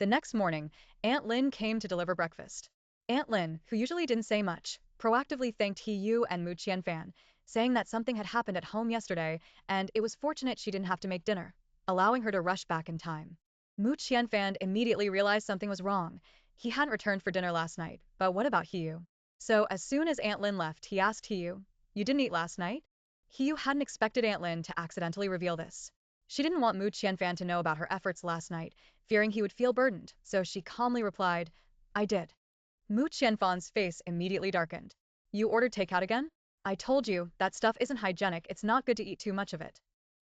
The next morning, Aunt Lin came to deliver breakfast. Aunt Lin, who usually didn't say much, proactively thanked He Yu and Mu Qianfan, saying that something had happened at home yesterday and it was fortunate she didn't have to make dinner, allowing her to rush back in time. Mu Qianfan immediately realized something was wrong. He hadn't returned for dinner last night, but what about He Yu? So as soon as Aunt Lin left, he asked He Yu, "You didn't eat last night?" He Yu hadn't expected Aunt Lin to accidentally reveal this. She didn't want Mu Qianfan to know about her efforts last night, fearing he would feel burdened, so she calmly replied, "I did." Mu Qianfan's face immediately darkened. "You ordered takeout again? I told you, that stuff isn't hygienic, it's not good to eat too much of it."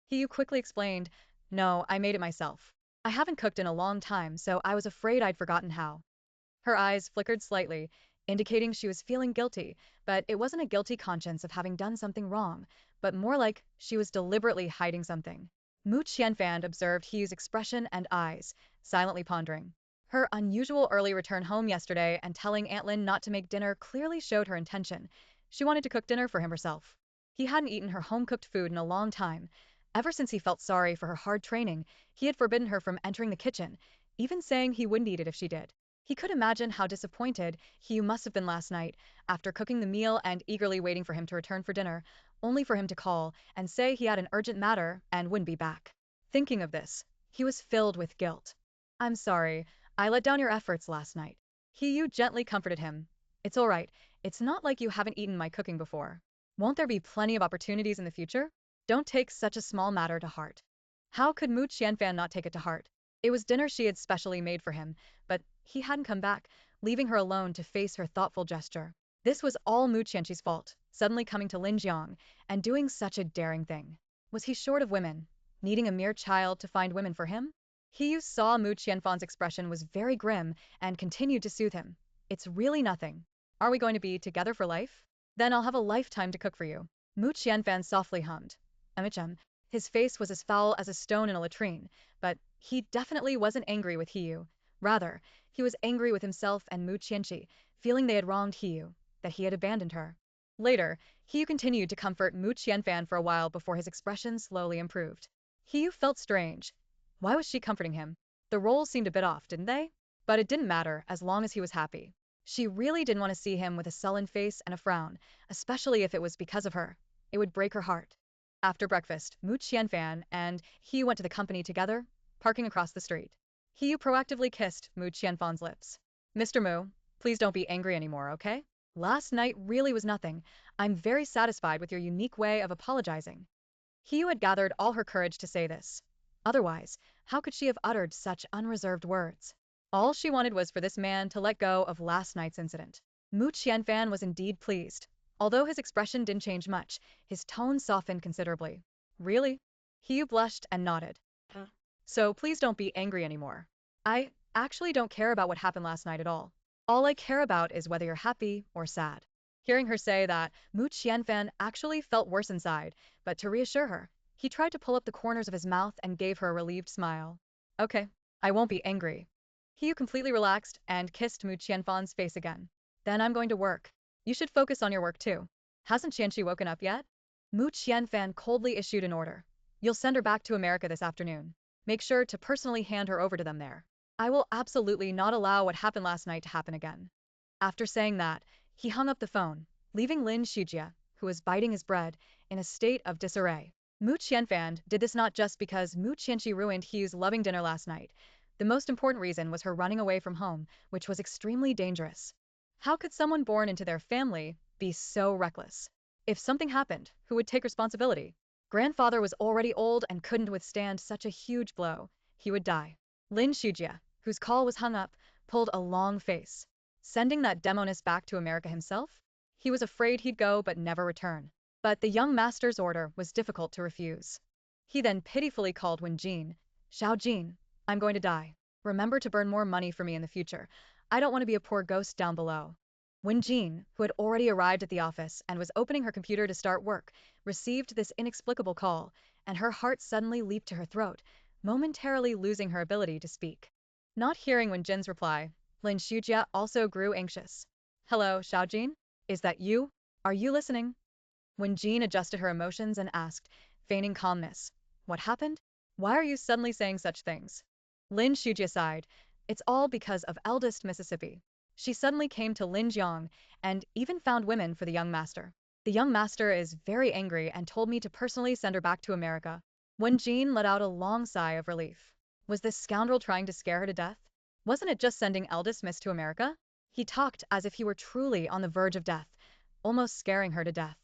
He Yu quickly explained, "No, I made it myself. I haven't cooked in a long time, so I was afraid I'd forgotten how." Her eyes flickered slightly, indicating she was feeling guilty, but it wasn't a guilty conscience of having done something wrong, but more like she was deliberately hiding something. Mu Qianfan observed He Yu's expression and eyes, silently pondering. Her unusual early return home yesterday and telling Aunt Lin not to make dinner clearly showed her intention. She wanted to cook dinner for him herself. He hadn't eaten her home-cooked food in a long time. Ever since he felt sorry for her hard training, he had forbidden her from entering the kitchen, even saying he wouldn't eat it if she did. He could imagine how disappointed He Yu must have been last night, after cooking the meal and eagerly waiting for him to return for dinner, only for him to call and say he had an urgent matter and wouldn't be back. Thinking of this, he was filled with guilt. "I'm sorry, I let down your efforts last night." He Yu gently comforted him. "It's alright, it's not like you haven't eaten my cooking before. Won't there be plenty of opportunities in the future? Don't take such a small matter to heart." How could Mu Qianfan not take it to heart? It was dinner she had specially made for him, but he hadn't come back, leaving her alone to face her thoughtful gesture. This was all Mu Qianqi's fault, suddenly coming to Linjiang and doing such a daring thing. Was he short of women, needing a mere child to find women for him? He Yu saw Mu Qianfan's expression was very grim and continued to soothe him. "It's really nothing. Are we going to be together for life? Then I'll have a lifetime to cook for you." Mu Qianfan softly hummed. "Amichem." His face was as foul as a stone in a latrine, but he definitely wasn't angry with He Yu. Rather, he was angry with himself and Mu Qianqi, feeling they had wronged He Yu, that he had abandoned her. Later, He Yu continued to comfort Mu Qianfan for a while before his expression slowly improved. He Yu felt strange. Why was she comforting him? The roles seemed a bit off, didn't they? But it didn't matter as long as he was happy. She really didn't want to see him with a sullen face and a frown, especially if it was because of her. It would break her heart. After breakfast, Mu Qianfan and He Yu went to the company together, parking across the street. He Yu proactively kissed Mu Qianfan's lips. "Mr. Mu, please don't be angry anymore, okay? Last night really was nothing. I'm very satisfied with your unique way of apologizing." He Yu had gathered all her courage to say this. Otherwise, how could she have uttered such unreserved words? All she wanted was for this man to let go of last night's incident. Mu Qianfan was indeed pleased. Although his expression didn't change much, his tone softened considerably. "Really?" He Yu blushed and nodded. "So please don't be angry anymore. I actually don't care about what happened last night at all. All I care about is whether you're happy or sad." Hearing her say that, Mu Qianfan actually felt worse inside, but to reassure her, he tried to pull up the corners of his mouth and gave her a relieved smile. "Okay, I won't be angry." He Yu completely relaxed and kissed Mu Qianfan's face again. "Then I'm going to work. You should focus on your work too. Hasn't Qianqi woken up yet?" Mu Qianfan coldly issued an order. "You'll send her back to America this afternoon. Make sure to personally hand her over to them there. I will absolutely not allow what happened last night to happen again." After saying that, he hung up the phone, leaving Lin Shijia, who was biting his bread, in a state of disarray. Mu Qianfan did this not just because Mu Qianqi ruined He Yu's loving dinner last night. The most important reason was her running away from home, which was extremely dangerous. How could someone born into their family be so reckless? If something happened, who would take responsibility? Grandfather was already old and couldn't withstand such a huge blow. He would die. Lin Shijia, whose call was hung up, pulled a long face. Sending that demoness back to America himself? He was afraid he'd go but never return. But the young master's order was difficult to refuse. He then pitifully called Wen Jin. "Xiao Jin, I'm going to die. Remember to burn more money for me in the future. I don't want to be a poor ghost down below." Wen Jin, who had already arrived at the office and was opening her computer to start work, received this inexplicable call, and her heart suddenly leaped to her throat, momentarily losing her ability to speak. Not hearing Wen Jin's reply, Lin Shujia also grew anxious. "Hello, Xiaojin? Is that you? Are you listening?" Wen Jin adjusted her emotions and asked, feigning calmness. "What happened? Why are you suddenly saying such things?" Lin Shujia sighed. It's all because of eldest Mississippi. She suddenly came to Lin Jiang and even found women for the young master. The young master is very angry and told me to personally send her back to America. Wen Jean let out a long sigh of relief. Was this scoundrel trying to scare her to death? Wasn't it just sending eldest Miss to America? He talked as if he were truly on the verge of death, almost scaring her to death.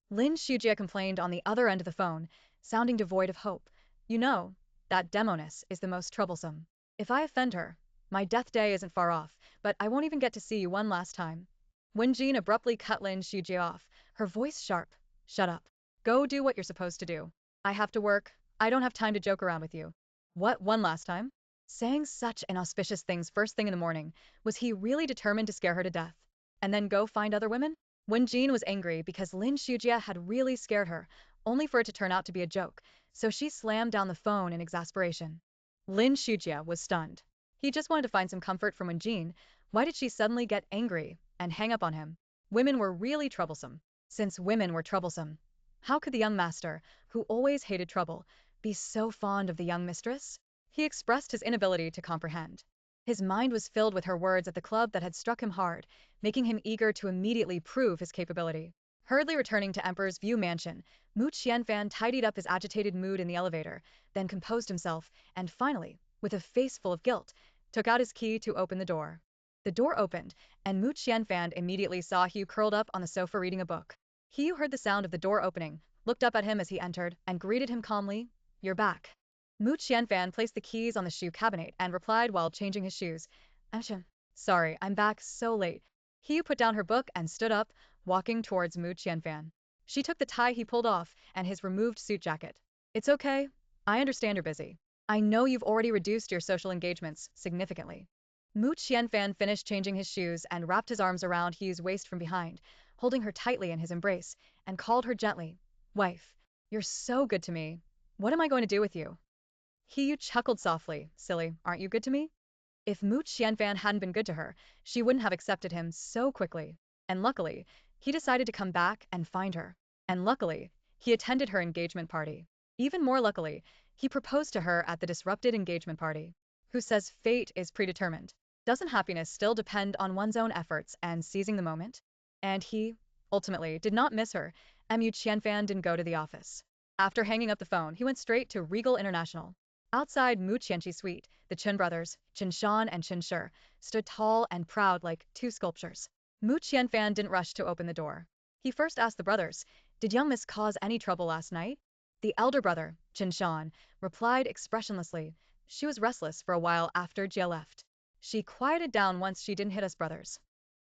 Lin Shujia complained on the other end of the phone, sounding devoid of hope. You know, that demoness is the most troublesome. If I offend her, my death day isn't far off, but I won't even get to see you one last time. Wen Jean abruptly cut Lin Shujia off, her voice sharp. Shut up. Go do what you're supposed to do. I have to work. I don't have time to joke around with you. What, one last time? Saying such inauspicious things first thing in the morning, was he really determined to scare her to death? And then go find other women? Wen Jean was angry because Lin Shujia had really scared her, only for it to turn out to be a joke, so she slammed down the phone in exasperation. Lin Shujia was stunned. He just wanted to find some comfort from Wen Jean. Why did she suddenly get angry and hang up on him? Women were really troublesome. Since women were troublesome, how could the young master, who always hated trouble, be so fond of the young mistress? He expressed his inability to comprehend. His mind was filled with her words at the club that had struck him hard, making him eager to immediately prove his capability. Hurriedly returning to Emperor's View Mansion, Mu Qianfan tidied up his agitated mood in the elevator, then composed himself, and finally, with a face full of guilt, took out his key to open the door. The door opened, and Mu Qianfan immediately saw Hugh curled up on the sofa reading a book. Hugh heard the sound of the door opening, looked up at him as he entered, and greeted him calmly. You're back. Mu Qianfan placed the keys on the shoe cabinet and replied while changing his shoes. Sorry, I'm back so late. Hugh put down her book and stood up, walking towards Mu Qianfan. She took the tie he pulled off and his removed suit jacket. It's okay. I understand you're busy. I know you've already reduced your social engagements significantly. Mu Qianfan finished changing his shoes and wrapped his arms around Hugh's waist from behind, holding her tightly in his embrace, and called her gently. Wife, you're so good to me. What am I going to do with you? Hugh chuckled softly. Silly, aren't you good to me? If Mu Qianfan hadn't been good to her, she wouldn't have accepted him so quickly. And luckily, he decided to come back and find her. And luckily, he attended her engagement party. Even more luckily, he proposed to her at the disrupted engagement party. Who says fate is predetermined? Doesn't happiness still depend on one's own efforts and seizing the moment? And he, ultimately, did not miss her, and Mu Qianfan didn't go to the office. After hanging up the phone, he went straight to Regal International. Outside Mu Qianqi's suite, the Chen brothers, Chen Shan and Chen Shi, stood tall and proud like two sculptures. Mu Qianfan didn't rush to open the door. He first asked the brothers, did young miss cause any trouble last night? The elder brother, Chen Shan, replied expressionlessly. She was restless for a while after Jia left. She quieted down once she didn't hit us brothers.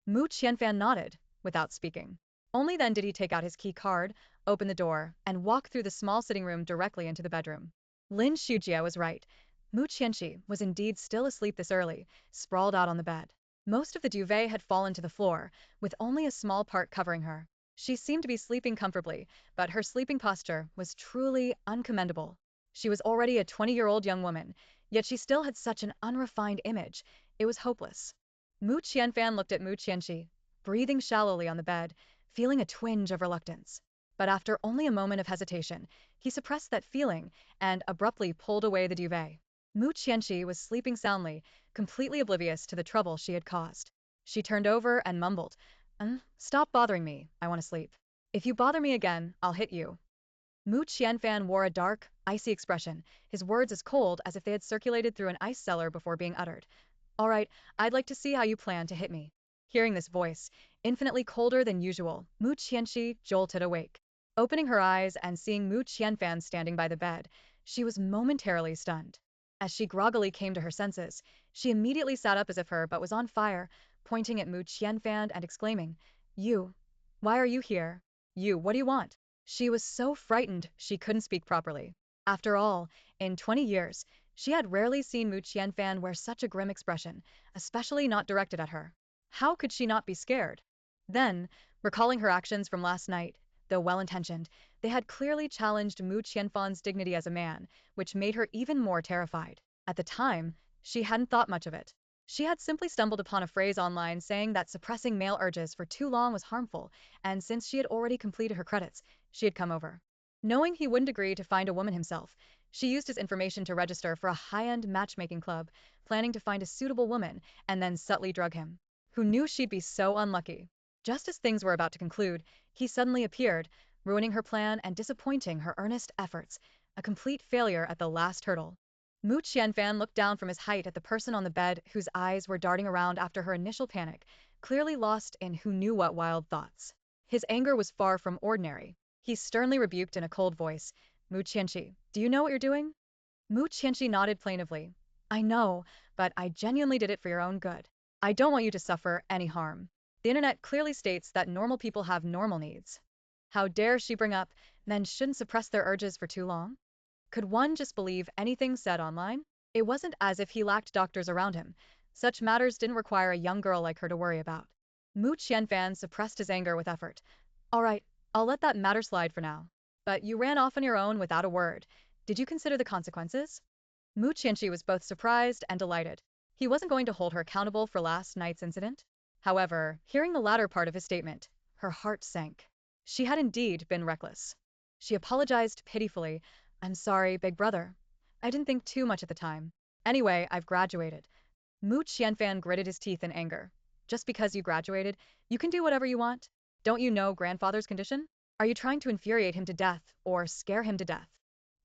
Mu Qianfan nodded, without speaking. Only then did he take out his key card, open the door, and walk through the small sitting room directly into the bedroom. Lin Shujia was right. Mu Qianqi was indeed still asleep this early, sprawled out on the bed. Most of the duvet had fallen to the floor, with only a small part covering her. She seemed to be sleeping comfortably, but her sleeping posture was truly uncommendable. She was already a 20-year-old young woman, yet she still had such an unrefined image. It was hopeless. Mu Qianfan looked at Mu Qianqi, breathing shallowly on the bed, feeling a twinge of reluctance. But after only a moment of hesitation, he suppressed that feeling and abruptly pulled away the duvet. Mu Qianqi was sleeping soundly, completely oblivious to the trouble she had caused. She turned over and mumbled, stop bothering me, I want to sleep. If you bother me again, I'll hit you. Mu Qianfan wore a dark, icy expression, his words as cold as if they had circulated through an ice cellar before being uttered. All right, I'd like to see how you plan to hit me. Hearing this voice, infinitely colder than usual, Mu Qianqi jolted awake. Opening her eyes and seeing Mu Qianfan standing by the bed, she was momentarily stunned. As she groggily came to her senses, she immediately sat up as if her butt was on fire, pointing at Mu Qianfan and exclaiming, You! Why are you here? You, what do you want? She was so frightened she couldn't speak properly. After all, in 20 years, she had rarely seen Mu Qianfan wear such a grim expression, especially not directed at her. How could she not be scared? Then, recalling her actions from last night, though well-intentioned, they had clearly challenged Mu Qianfan's dignity as a man, which made her even more terrified. At the time, she hadn't thought much of it. She had simply stumbled upon a phrase online saying that suppressing male urges for too long was harmful, and since she had already completed her credits, she had come over. Knowing he wouldn't agree to find a woman himself, She used his information to register for a high-end matchmaking club, planning to find a suitable woman and then subtly drug him. Who knew she'd be so unlucky? Just as things were about to conclude, he suddenly appeared, ruining her plan and disappointing her earnest efforts, a complete failure at the last hurdle. Mu Qianfan looked down from his height at the person on the bed whose eyes were darting around after her initial panic, clearly lost in who knew what wild thoughts. His anger was far from ordinary. He sternly rebuked in a cold voice, Mu Qianqi, do you know what you're doing? Mu Qianqi nodded plaintively. I know, but I genuinely did it for your own good. I don't want you to suffer any harm. The internet clearly states that normal people have normal needs. How dare she bring up men shouldn't suppress their urges for too long? Could one just believe anything said online? It wasn't as if he lacked doctors around him. Such matters didn't require a young girl like her to worry about. Mu Qianfan suppressed his anger with effort. All right, I'll let that matter slide for now. But you ran off on your own without a word. Did you consider the consequences? Mu Qianqi was both surprised and delighted. He wasn't going to hold her accountable for last night's incident. However, hearing the latter part of his statement, her heart sank. She had indeed been reckless. She apologized pitifully. I'm sorry, big brother. I didn't think too much at the time. Anyway, I've graduated. Mu Qianfan gritted his teeth in anger. Just because you graduated, you can do whatever you want? Don't you know grandfather's condition? Are you trying to infuriate him to death or scare him to death?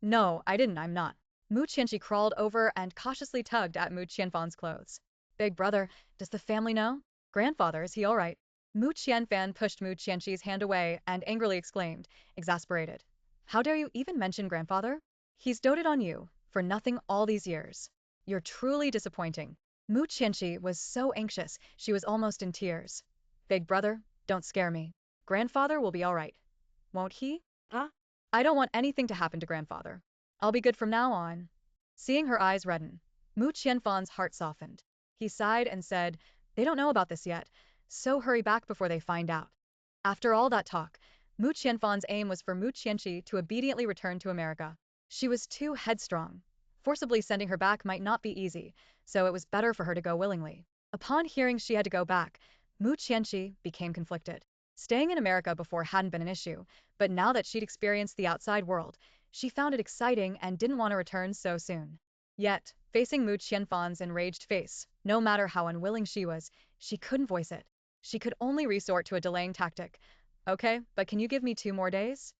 No, I'm not. Mu Qianqi crawled over and cautiously tugged at Mu Qianfan's clothes. Big brother, does the family know? Grandfather, is he all right? Mu Qianfan pushed Mu Qianqi's hand away and angrily exclaimed, exasperated. How dare you even mention grandfather? He's doted on you, for nothing all these years. You're truly disappointing. Mu Qianqi was so anxious, she was almost in tears. Big brother, don't scare me. Grandfather will be all right. Won't he? Huh? I don't want anything to happen to grandfather. I'll be good from now on. Seeing her eyes redden, Mu Qianfan's heart softened. He sighed and said, they don't know about this yet, so hurry back before they find out. After all that talk, Mu Qianfan's aim was for Mu Qianqi to obediently return to America. She was too headstrong. Forcibly sending her back might not be easy, so it was better for her to go willingly. Upon hearing she had to go back, Mu Qianqi became conflicted. Staying in America before hadn't been an issue, but now that she'd experienced the outside world, she found it exciting and didn't want to return so soon. Yet, facing Mu Qianfan's enraged face, no matter how unwilling she was, she couldn't voice it. She could only resort to a delaying tactic. Okay, but can you give me 2 more days?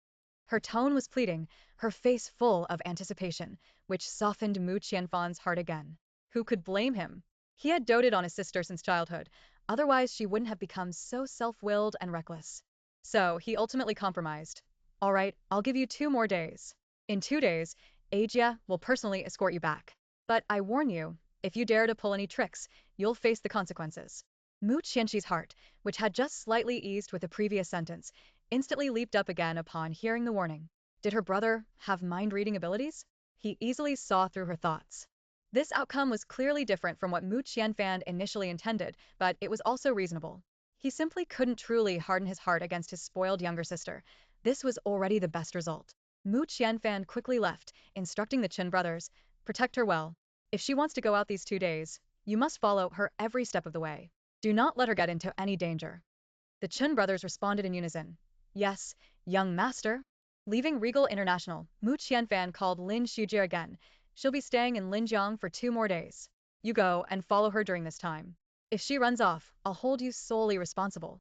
Her tone was pleading, her face full of anticipation, which softened Mu Qianfan's heart again. Who could blame him? He had doted on his sister since childhood, otherwise she wouldn't have become so self-willed and reckless. So, he ultimately compromised. All right, I'll give you 2 more days. In 2 days, Ajia will personally escort you back. But I warn you, if you dare to pull any tricks, you'll face the consequences. Mu Qianqi's heart, which had just slightly eased with the previous sentence, instantly leaped up again upon hearing the warning. Did her brother have mind-reading abilities? He easily saw through her thoughts. This outcome was clearly different from what Mu Qianfan initially intended, but it was also reasonable. He simply couldn't truly harden his heart against his spoiled younger sister. This was already the best result. Mu Qianfan quickly left, instructing the Chen brothers, protect her well. If she wants to go out these 2 days, you must follow her every step of the way. Do not let her get into any danger. The Chen brothers responded in unison. Yes, young master. Leaving Regal International, Mu Qianfan called Lin Shujie again. She'll be staying in Linjiang for 2 more days. You go and follow her during this time. If she runs off, I'll hold you solely responsible.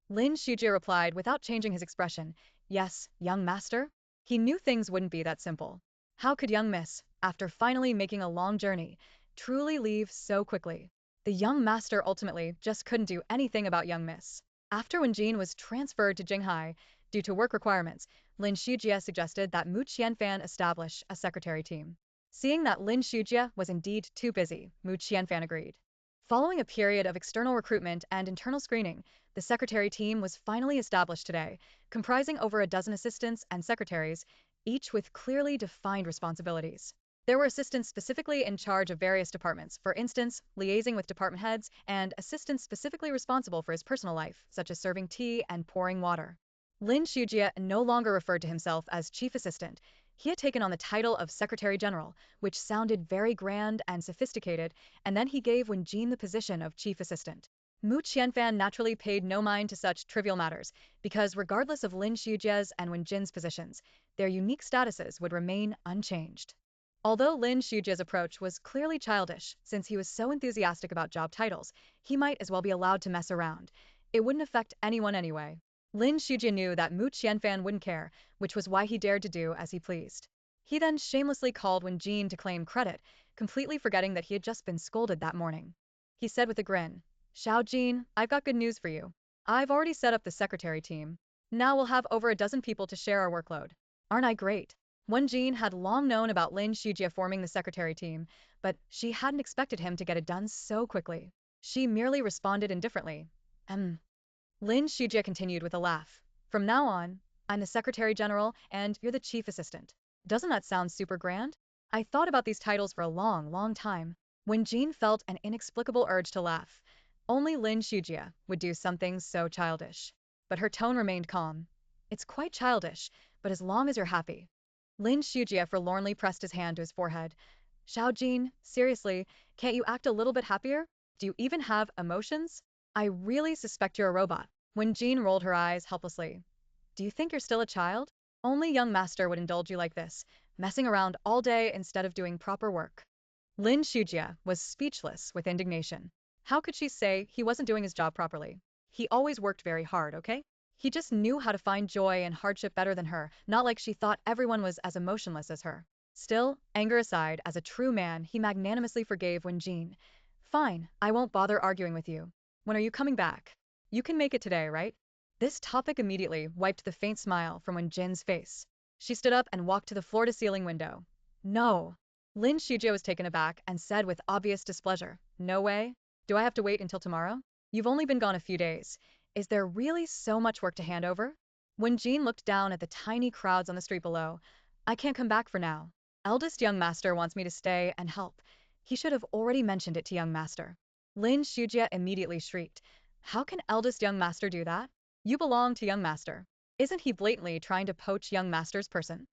Lin Shujie replied without changing his expression. Yes, young master. He knew things wouldn't be that simple. How could young miss, after finally making a long journey, truly leave so quickly? The young master ultimately just couldn't do anything about young miss. After when Jean was transferred to Jinghai, due to work requirements, Lin Shujie suggested that Mu Qianfan establish a secretary team. Seeing that Lin Shujie was indeed too busy, Mu Qianfan agreed. Following a period of external recruitment and internal screening, the secretary team was finally established today, comprising over a dozen assistants and secretaries, each with clearly defined responsibilities. There were assistants specifically in charge of various departments, for instance, liaising with department heads, and assistants specifically responsible for his personal life, such as serving tea and pouring water. Lin Shujie no longer referred to himself as chief assistant. He had taken on the title of Secretary General, which sounded very grand and sophisticated, and then he gave Wen Jin the position of chief assistant. Mu Qianfan naturally paid no mind to such trivial matters, because regardless of Lin Shujie's and Wen Jin's positions, their unique statuses would remain unchanged. Although Lin Shujia's approach was clearly childish, since he was so enthusiastic about job titles, he might as well be allowed to mess around. It wouldn't affect anyone anyway. Lin Shujia knew that Mu Qianfan wouldn't care, which was why he dared to do as he pleased. He then shamelessly called Wen Jin to claim credit, completely forgetting that he had just been scolded that morning. He said with a grin, "Xiao Jin, I've got good news for you. I've already set up the secretary team. Now we'll have over a dozen people to share our workload. Aren't I great?" Wen Jin had long known about Lin Shujia forming the secretary team, but she hadn't expected him to get it done so quickly. She merely responded indifferently. Lin Shujia continued with a laugh. "From now on, I'm the Secretary General and you're the Chief Assistant. Doesn't that sound super grand?" I thought about these titles for a long, long time. When Jean felt an inexplicable urge to laugh. Only Lin Shujia would do something so childish. But her tone remained calm. "It's quite childish, but as long as you're happy." Lin Shujia forlornly pressed his hand to his forehead. "Xiao Jin, seriously, can't you act a little bit happier? Do you even have emotions? I really suspect you're a robot." When Jean rolled her eyes helplessly. "Do you think you're still a child? Only young master would indulge you like this, messing around all day instead of doing proper work." Lin Shujia was speechless with indignation. How could she say he wasn't doing his job properly? He always worked very hard, okay? He just knew how to find joy in hardship better than her, not like she thought everyone was as emotionless as her. Still, anger aside, as a true man, he magnanimously forgave Wen Jin. "Fine, I won't bother arguing with you. When are you coming back? You can make it today, right?" This topic immediately wiped the faint smile from Wen Jin's face. She stood up and walked to the floor-to-ceiling window. "No." Lin Shujia was taken aback and said with obvious displeasure, "No way? Do I have to wait until tomorrow? You've only been gone a few days. Is there really so much work to hand over?" When Jean looked down at the tiny crowds on the street below, "I can't come back for now. Eldest young master wants me to stay and help. He should have already mentioned it to young master." Lin Shujia immediately shrieked. "How can eldest young master do that? You belong to young master. Isn't he blatantly trying to poach young master's person?"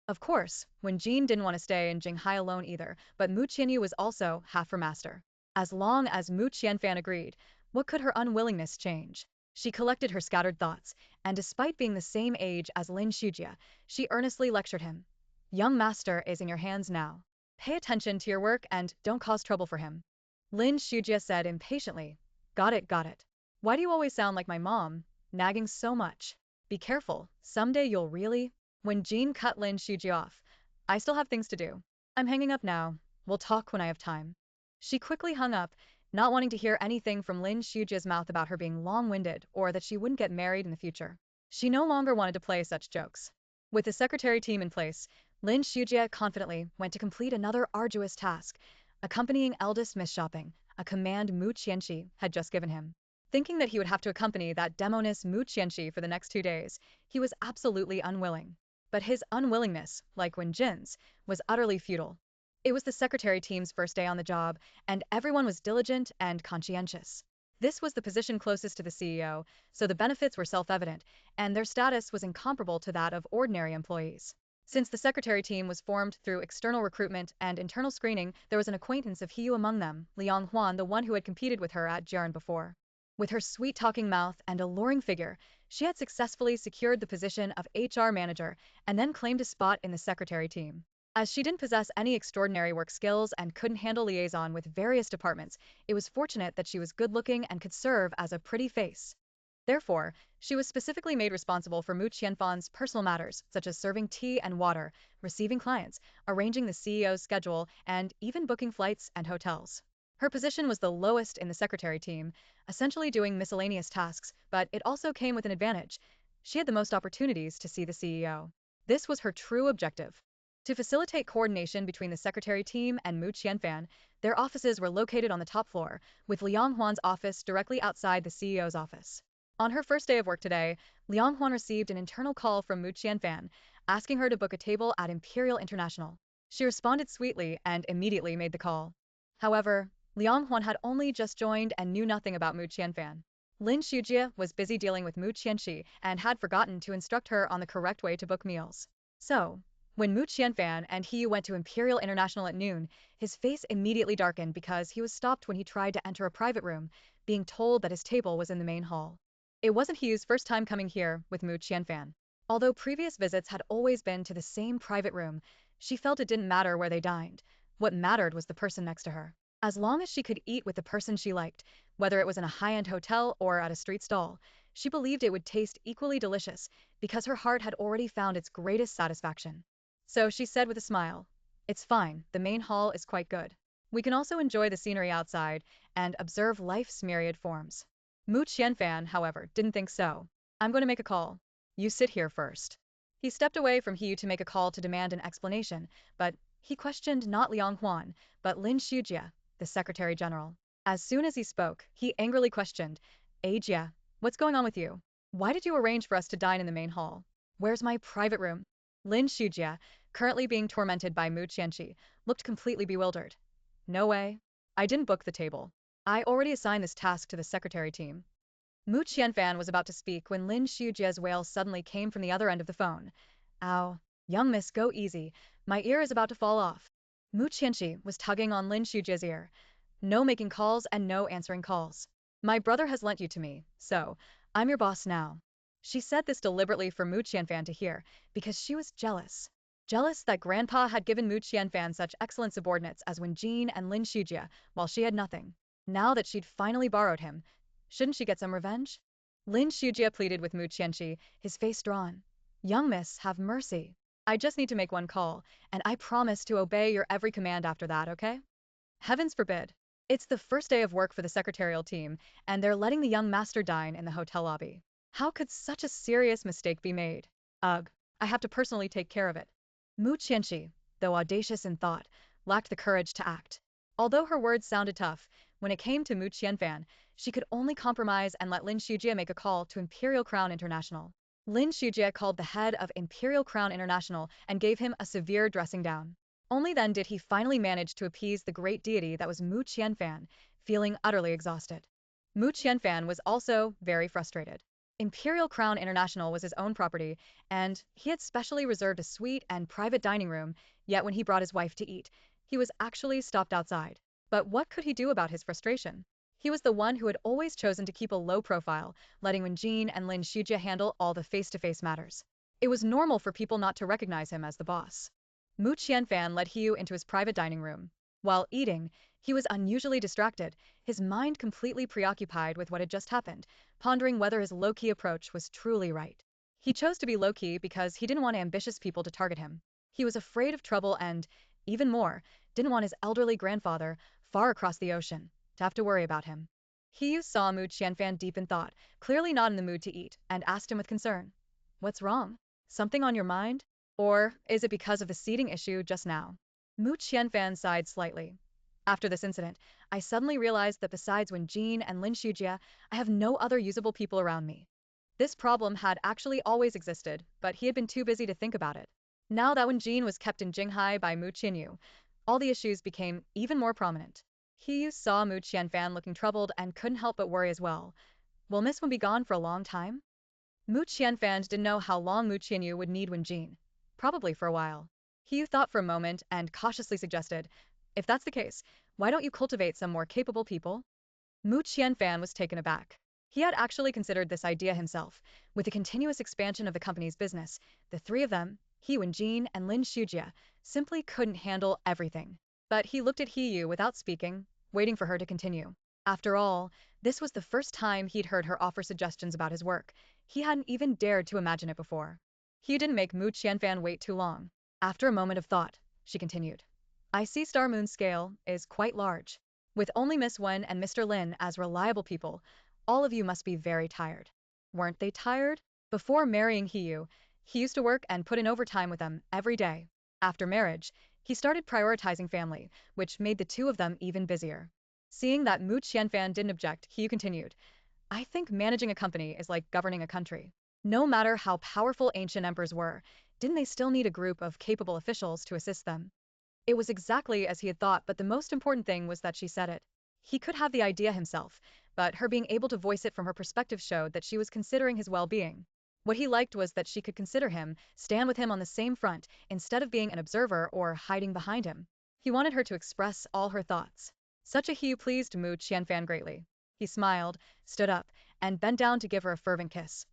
Of course, when Jean didn't want to stay in Jinghai alone either, but Mu Qianyu was also half her master. As long as Mu Qianfan agreed, what could her unwillingness change? She collected her scattered thoughts, and despite being the same age as Lin Shujia, she earnestly lectured him. "Young master is in your hands now. Pay attention to your work and don't cause trouble for him." Lin Shujia said impatiently. "Got it, got it. Why do you always sound like my mom, nagging so much? Be careful, someday you'll really—" When Jean cut Lin Shujia off. "I still have things to do. I'm hanging up now. We'll talk when I have time." She quickly hung up, not wanting to hear anything from Lin Shujia's mouth about her being long-winded or that she wouldn't get married in the future. She no longer wanted to play such jokes. With the secretary team in place, Lin Shujia confidently went to complete another arduous task, accompanying eldest Miss shopping, a command Mu Qianxi had just given him. Thinking that he would have to accompany that demoness Mu Qianxi for the next 2 days, he was absolutely unwilling. But his unwillingness, like Wen Jin's, was utterly futile. It was the secretary team's first day on the job, and everyone was diligent and conscientious. This was the position closest to the CEO, so the benefits were self-evident, and their status was incomparable to that of ordinary employees. Since the secretary team was formed through external recruitment and internal screening, there was an acquaintance of Hiyu among them, Liang Huan, the one who had competed with her at Jiren before. With her sweet-talking mouth and alluring figure, she had successfully secured the position of HR manager and then claimed a spot in the secretary team. As she didn't possess any extraordinary work skills and couldn't handle liaison with various departments, it was fortunate that she was good-looking and could serve as a pretty face. Therefore, she was specifically made responsible for Mu Qianfan's personal matters, such as serving tea and water, receiving clients, arranging the CEO's schedule, and even booking flights and hotels. Her position was the lowest in the secretary team, essentially doing miscellaneous tasks, but it also came with an advantage. She had the most opportunities to see the CEO. This was her true objective. To facilitate coordination between the secretary team and Mu Qianfan, their offices were located on the top floor, with Liang Huan's office directly outside the CEO's office. On her first day of work today, Liang Huan received an internal call from Mu Qianfan, asking her to book a table at Imperial International. She responded sweetly and immediately made the call. However, Liang Huan had only just joined and knew nothing about Mu Qianfan. Lin Shujia was busy dealing with Mu Qianxi and had forgotten to instruct her on the correct way to book meals. So, when Mu Qianfan and he went to Imperial International at noon, his face immediately darkened because he was stopped when he tried to enter a private room, being told that his table was in the main hall. It wasn't Hugh's first time coming here with Mu Qianfan. Although previous visits had always been to the same private room, She felt it didn't matter where they dined. What mattered was the person next to her. As long as she could eat with the person she liked, whether it was in a high-end hotel or at a street stall, she believed it would taste equally delicious because her heart had already found its greatest satisfaction. So she said with a smile, "It's fine, the main hall is quite good. We can also enjoy the scenery outside and observe life's myriad forms." Mu Qianfan, however, didn't think so. "I'm going to make a call. You sit here first." He stepped away from He to make a call to demand an explanation, but he questioned not Liang Huan, but Lin Shujia, the Secretary General. As soon as he spoke, he angrily questioned, "Jia, what's going on with you? Why did you arrange for us to dine in the main hall? Where's my private room?" Lin Shujia, currently being tormented by Mu Qianqi, looked completely bewildered. "No way. I didn't book the table. I already assigned this task to the secretary team." Mu Qianfan was about to speak when Lin Shujia's wail suddenly came from the other end of the phone. "Ow. Young miss, go easy. My ear is about to fall off." Mu Qianqi was tugging on Lin Shujia's ear. "No making calls and no answering calls. My brother has lent you to me, so I'm your boss now." She said this deliberately for Mu Qianfan to hear, because she was jealous. Jealous that Grandpa had given Mu Qianfan such excellent subordinates as Wenjin and Lin Shujia, while she had nothing. Now that she'd finally borrowed him, shouldn't she get some revenge? Lin Shujia pleaded with Mu Qianqi, his face drawn. "Young miss, have mercy. I just need to make one call, and I promise to obey your every command after that, okay?" Heavens forbid. It's the first day of work for the secretarial team, and they're letting the young master dine in the hotel lobby. How could such a serious mistake be made? Ugh, I have to personally take care of it. Mu Qianqi, though audacious in thought, lacked the courage to act. Although her words sounded tough, when it came to Mu Qianfan, she could only compromise and let Lin Shujia make a call to Imperial Crown International. Lin Shujia called the head of Imperial Crown International and gave him a severe dressing down. Only then did he finally manage to appease the great deity that was Mu Qianfan, feeling utterly exhausted. Mu Qianfan was also very frustrated. Imperial Crown International was his own property, and he had specially reserved a suite and private dining room, yet when he brought his wife to eat, he was actually stopped outside. But what could he do about his frustration? He was the one who had always chosen to keep a low profile, letting Wenjin and Lin Shujia handle all the face-to-face matters. It was normal for people not to recognize him as the boss. Mu Qianfan led Hiu into his private dining room. While eating, he was unusually distracted, his mind completely preoccupied with what had just happened, pondering whether his low-key approach was truly right. He chose to be low-key because he didn't want ambitious people to target him. He was afraid of trouble and, even more, didn't want his elderly grandfather, far across the ocean, to have to worry about him. Hiu saw Mu Qianfan deep in thought, clearly not in the mood to eat, and asked him with concern, "What's wrong? Something on your mind? Or is it because of the seating issue just now?" Mu Qianfan sighed slightly. "After this incident, I suddenly realized that besides Wenjin and Lin Shujia, I have no other usable people around me." This problem had actually always existed, but he had been too busy to think about it. Now that Wenjin was kept in Jinghai by Mu Qianyu, all the issues became even more prominent. He saw Mu Qianfan looking troubled and couldn't help but worry as well. Will Miss Wen be gone for a long time? Mu Qianfan didn't know how long Mu Qianyu would need Wenjin. Probably for a while. He thought for a moment and cautiously suggested, "If that's the case, why don't you cultivate some more capable people?" Mu Qianfan was taken aback. He had actually considered this idea himself. With the continuous expansion of the company's business, the three of them, He Wenjin and Lin Shujia, simply couldn't handle everything. But he looked at Hiyu without speaking, waiting for her to continue. After all, this was the first time he'd heard her offer suggestions about his work. He hadn't even dared to imagine it before. He didn't make Mu Qianfan wait too long. After a moment of thought, she continued. "I see Star Moon's scale is quite large. With only Miss Wen and Mr. Lin as reliable people, all of you must be very tired." Weren't they tired? Before marrying Hiyu, he used to work and put in overtime with them every day. After marriage, he started prioritizing family, which made the two of them even busier. Seeing that Mu Qianfan didn't object, Hiyu continued, "I think managing a company is like governing a country. No matter how powerful ancient emperors were, didn't they still need a group of capable officials to assist them?" It was exactly as he had thought, but the most important thing was that she said it. He could have the idea himself, but her being able to voice it from her perspective showed that she was considering his well-being. What he liked was that she could consider him, stand with him on the same front, instead of being an observer or hiding behind him. He wanted her to express all her thoughts. Such a hue pleased Mu Qianfan greatly. He smiled, stood up, and bent down to give her a fervent kiss.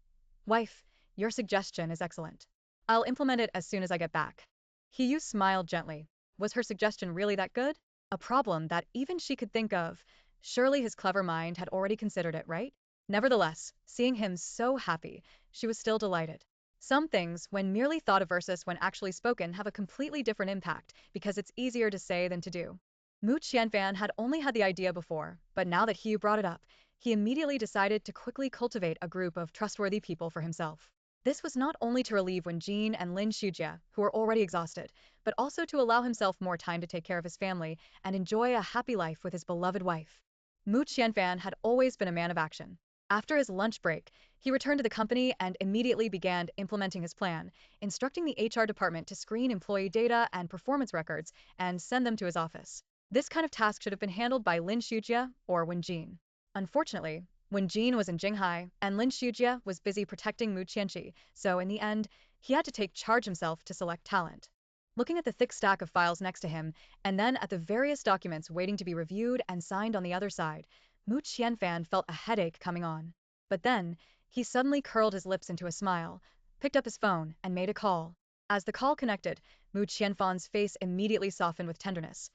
"Wife, your suggestion is excellent. I'll implement it as soon as I get back." Yu smiled gently. Was her suggestion really that good? A problem that even she could think of. Surely his clever mind had already considered it, right? Nevertheless, seeing him so happy, she was still delighted. Some things, when merely thought of versus when actually spoken, have a completely different impact because it's easier to say than to do. Mu Qianfan had only had the idea before, but now that Yu brought it up, he immediately decided to quickly cultivate a group of trustworthy people for himself. This was not only to relieve Wenjin and Lin Shujia, who were already exhausted, but also to allow himself more time to take care of his family and enjoy a happy life with his beloved wife. Mu Qianfan had always been a man of action. After his lunch break, he returned to the company and immediately began implementing his plan, instructing the HR department to screen employee data and performance records and send them to his office. This kind of task should have been handled by Lin Shujia or Wenjin. Unfortunately, Wenjin was in Jinghai, and Lin Shujia was busy protecting Mu Qianqi, so in the end, he had to take charge himself to select talent. Looking at the thick stack of files next to him, and then at the various documents waiting to be reviewed and signed on the other side, Mu Qianfan felt a headache coming on. But then, he suddenly curled his lips into a smile, picked up his phone, and made a call. As the call connected, Mu Qianfan's face immediately softened with tenderness.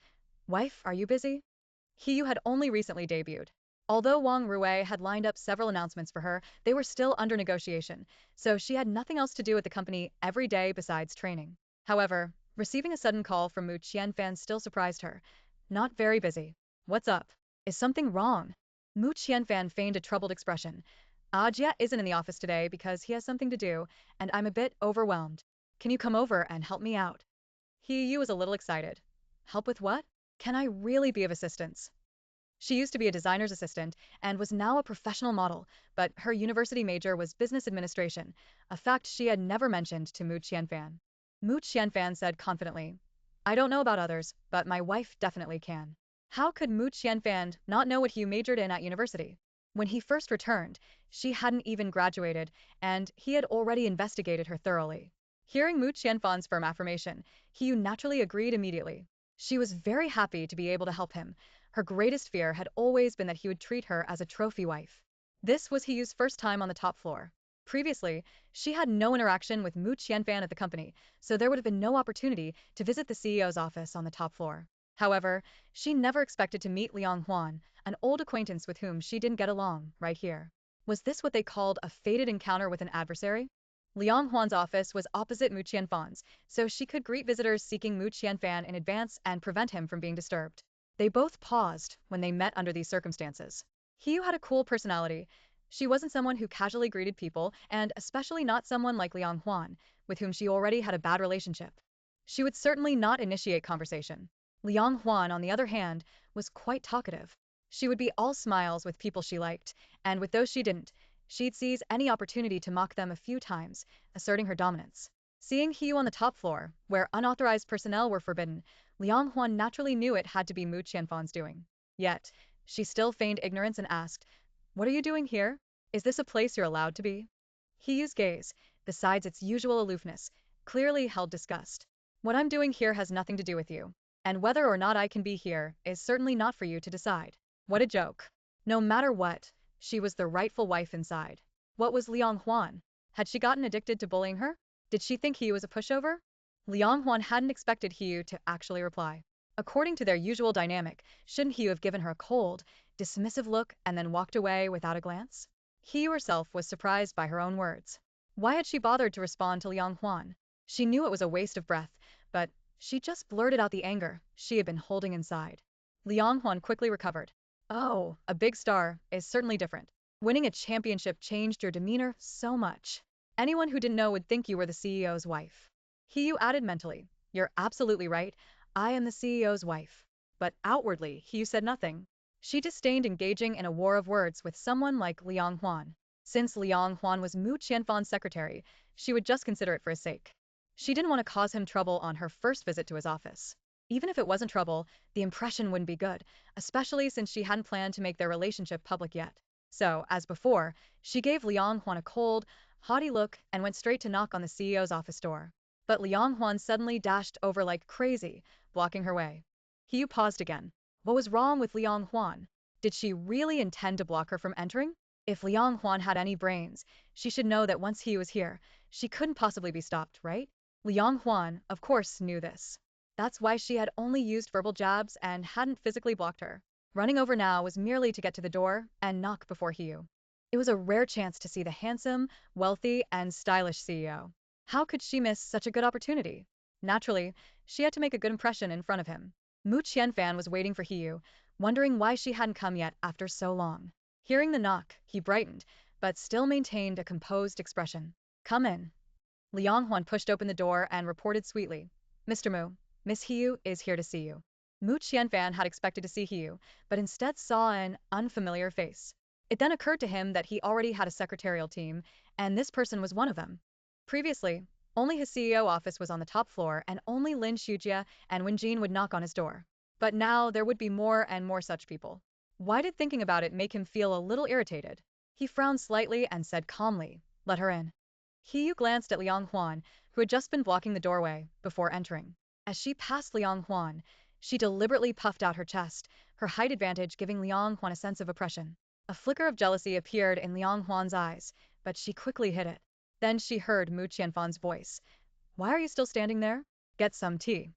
Wife, are you busy? Yu had only recently debuted. Although Wang Rui had lined up several announcements for her, they were still under negotiation, so she had nothing else to do at the company every day besides training. However, receiving a sudden call from Mu Qianfan still surprised her. Not very busy. What's up? Is something wrong? Mu Qianfan feigned a troubled expression. Jia isn't in the office today because he has something to do, and I'm a bit overwhelmed. Can you come over and help me out? Yu was a little excited. Help with what? Can I really be of assistance? She used to be a designer's assistant and was now a professional model, but her university major was business administration, a fact she had never mentioned to Mu Qianfan. Mu Qianfan said confidently, I don't know about others, but my wife definitely can. How could Mu Qianfan not know what Yu majored in at university? When he first returned, she hadn't even graduated, and he had already investigated her thoroughly. Hearing Mu Qianfan's firm affirmation, Yu naturally agreed immediately. She was very happy to be able to help him. Her greatest fear had always been that he would treat her as a trophy wife. This was Yu's first time on the top floor. Previously, she had no interaction with Mu Qianfan at the company, so there would have been no opportunity to visit the CEO's office on the top floor. However, she never expected to meet Liang Huan, an old acquaintance with whom she didn't get along, right here. Was this what they called a fated encounter with an adversary? Liang Huan's office was opposite Mu Qianfan's, so she could greet visitors seeking Mu Qianfan in advance and prevent him from being disturbed. They both paused when they met under these circumstances. Yu had a cool personality. She wasn't someone who casually greeted people, and especially not someone like Liang Huan, with whom she already had a bad relationship. She would certainly not initiate conversation. Liang Huan, on the other hand, was quite talkative. She would be all smiles with people she liked, and with those she didn't, she'd seize any opportunity to mock them a few times, asserting her dominance. Seeing Yu on the top floor, where unauthorized personnel were forbidden, Liang Huan naturally knew it had to be Mu Qianfan's doing. Yet, she still feigned ignorance and asked, What are you doing here? Is this a place you're allowed to be? Yu's gaze, besides its usual aloofness, clearly held disgust. What I'm doing here has nothing to do with you. And whether or not I can be here is certainly not for you to decide. What a joke. No matter what, she was the rightful wife inside. What was Liang Huan? Had she gotten addicted to bullying her? Did she think he was a pushover? Liang Huan hadn't expected Yu to actually reply. According to their usual dynamic, shouldn't Yu have given her a cold, dismissive look and then walked away without a glance? Yu herself was surprised by her own words. Why had she bothered to respond to Liang Huan? She knew it was a waste of breath, but she just blurted out the anger she had been holding inside. Liang Huan quickly recovered. Oh, a big star is certainly different. Winning a championship changed your demeanor so much. Anyone who didn't know would think you were the CEO's wife. Yu added mentally, You're absolutely right, I am the CEO's wife. But outwardly, Yu said nothing. She disdained engaging in a war of words with someone like Liang Huan. Since Liang Huan was Mu Qianfan's secretary, she would just consider it for his sake. She didn't want to cause him trouble on her first visit to his office. Even if it wasn't trouble, the impression wouldn't be good, especially since she hadn't planned to make their relationship public yet. So, as before, she gave Liang Huan a cold, haughty look and went straight to knock on the CEO's office door. But Liang Huan suddenly dashed over like crazy, blocking her way. Yu paused again. What was wrong with Liang Huan? Did she really intend to block her from entering? If Liang Huan had any brains, she should know that once he was here, she couldn't possibly be stopped, right? Liang Huan, of course, knew this. That's why she had only used verbal jabs and hadn't physically blocked her. Running over now was merely to get to the door and knock before Hiyu. It was a rare chance to see the handsome, wealthy, and stylish CEO. How could she miss such a good opportunity? Naturally, she had to make a good impression in front of him. Mu Qianfan was waiting for Hiyu, wondering why she hadn't come yet after so long. Hearing the knock, he brightened, but still maintained a composed expression. Come in. Liang Huan pushed open the door and reported sweetly. Mr. Mu, Miss Hiyu is here to see you. Mu Qianfan had expected to see Hiyu, but instead saw an unfamiliar face. It then occurred to him that he already had a secretarial team, and this person was one of them. Previously, only his CEO office was on the top floor and only Lin Shujia and Wen Jin would knock on his door. But now there would be more and more such people. Why did thinking about it make him feel a little irritated? He frowned slightly and said calmly, let her in. Hiyu glanced at Liang Huan, who had just been blocking the doorway, before entering. As she passed Liang Huan, she deliberately puffed out her chest, her height advantage giving Liang Huan a sense of oppression. A flicker of jealousy appeared in Liang Huan's eyes, but she quickly hid it. Then she heard Mu Qianfan's voice. Why are you still standing there? Get some tea.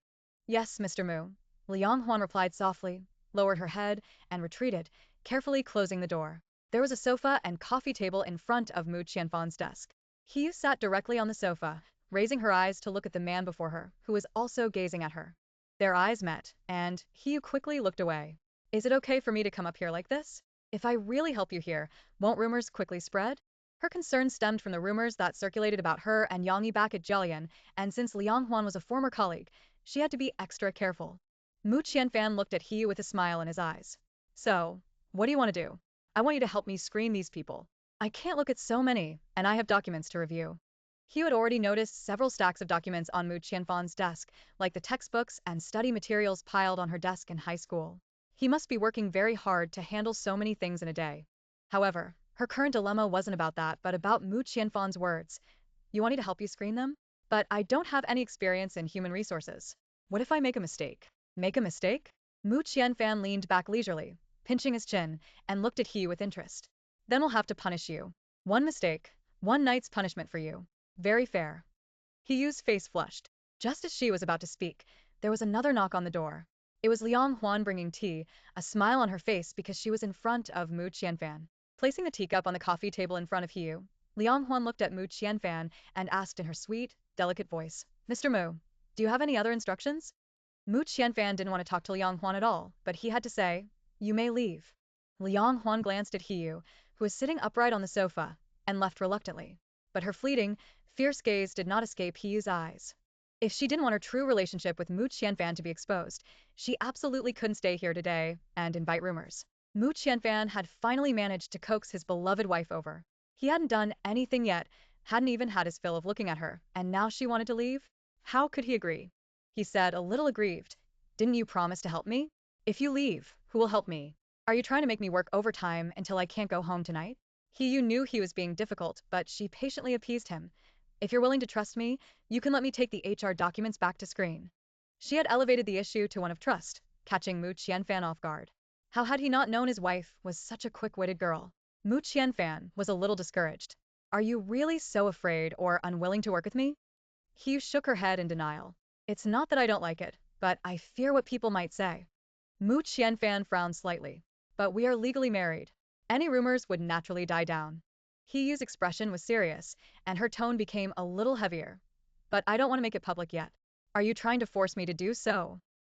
Yes, Mr. Mu. Liang Huan replied softly, lowered her head, and retreated, carefully closing the door. There was a sofa and coffee table in front of Mu Qianfan's desk. He sat directly on the sofa, raising her eyes to look at the man before her, who was also gazing at her. Their eyes met, and He quickly looked away. Is it okay for me to come up here like this? If I really help you here, won't rumors quickly spread? Her concern stemmed from the rumors that circulated about her and Yang Yi back at Jelian, and since Liang Huan was a former colleague, she had to be extra careful. Mu Qianfan looked at He with a smile in his eyes. So, what do you want to do? I want you to help me screen these people. I can't look at so many, and I have documents to review. He had already noticed several stacks of documents on Mu Qianfan's desk, like the textbooks and study materials piled on her desk in high school. He must be working very hard to handle so many things in a day. However, her current dilemma wasn't about that, but about Mu Qianfan's words. You want me to help you screen them? But I don't have any experience in human resources. What if I make a mistake? Make a mistake? Mu Qianfan leaned back leisurely, pinching his chin, and looked at He with interest. Then we'll have to punish you. One mistake, one night's punishment for you. Very fair. Hiyu's face flushed. Just as she was about to speak, there was another knock on the door. It was Liang Huan bringing tea, a smile on her face because she was in front of Mu Qianfan. Placing the teacup on the coffee table in front of Hiyu, Liang Huan looked at Mu Qianfan and asked in her sweet, delicate voice, Mr. Mu, do you have any other instructions? Mu Qianfan didn't want to talk to Liang Huan at all, but he had to say, you may leave. Liang Huan glanced at Hiyu, who was sitting upright on the sofa, and left reluctantly. But her fleeting, fierce gaze did not escape Hiyu's eyes. If she didn't want her true relationship with Mu Qianfan to be exposed, she absolutely couldn't stay here today and invite rumors. Mu Qianfan had finally managed to coax his beloved wife over. He hadn't done anything yet, hadn't even had his fill of looking at her, and now she wanted to leave? How could he agree? He said, a little aggrieved. Didn't you promise to help me? If you leave, who will help me? Are you trying to make me work overtime until I can't go home tonight? Hiyu knew he was being difficult, but she patiently appeased him. If you're willing to trust me, you can let me take the HR documents back to screen. She had elevated the issue to one of trust, catching Mu Qianfan off guard. How had he not known his wife was such a quick-witted girl? Mu Qianfan was a little discouraged. Are you really so afraid or unwilling to work with me? Hiyu shook her head in denial. It's not that I don't like it, but I fear what people might say. Mu Qianfan frowned slightly. But we are legally married. Any rumors would naturally die down. Hiyu's expression was serious, and her tone became a little heavier. But I don't want to make it public yet. Are you trying to force me to do so?